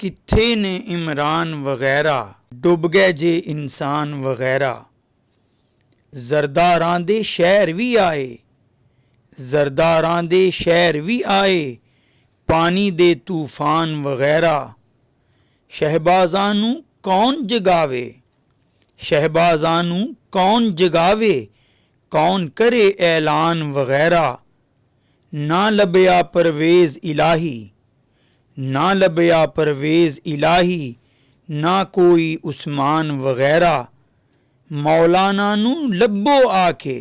कित्थे ने इमरान वगैरा, डुब गए जे इंसान वगैरा। जरदारां दे शहर भी आए, जरदारां दे शहर भी आए, पानी दे तूफान वगैरा। शहबाज़ां नूं कौन जगावे, शहबाज़ां नूं कौन जगावे, कौन करे ऐलान वगैरा। ना लभया परवेज़ इलाही, ना लभया परवेज़ इलाही, ना कोई उस्मान वगैरा। मौलाना नू लब्बो आके,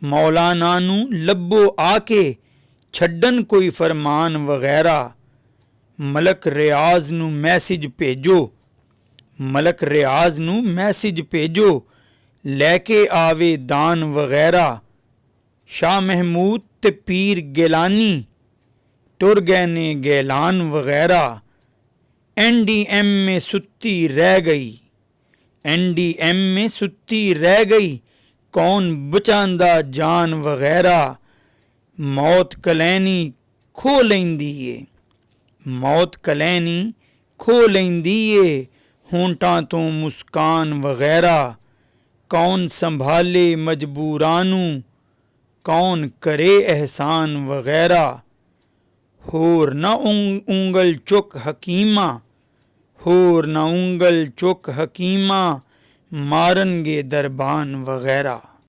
मौलाना नू लब्बो आके, छड्डन कोई फरमान वगैरा। मलक रियाज नू मैसेज भेजो, मलक रियाज नू मैसेज भेजो, लैके आवे दान वगैरा। शाह महमूद ते पीर गिलानी, टुर गए ने गैलान वगैरा। NDM में सुत्ती रह गई, NDM में सुत्ती रह गई, कौन बचांदा जान वगैरा। मौत कलैनी खो लैंदी ए, मौत कलैनी खो लैंदी ए, होंटां तो मुस्कान वगैरा। कौन संभाले मजबूरां नू, कौन करे एहसान वगैरा। होर ना उंगल चुक हकीमा, होर ना उंगल चुक हकीमा, मारनगे दरबान वगैरा।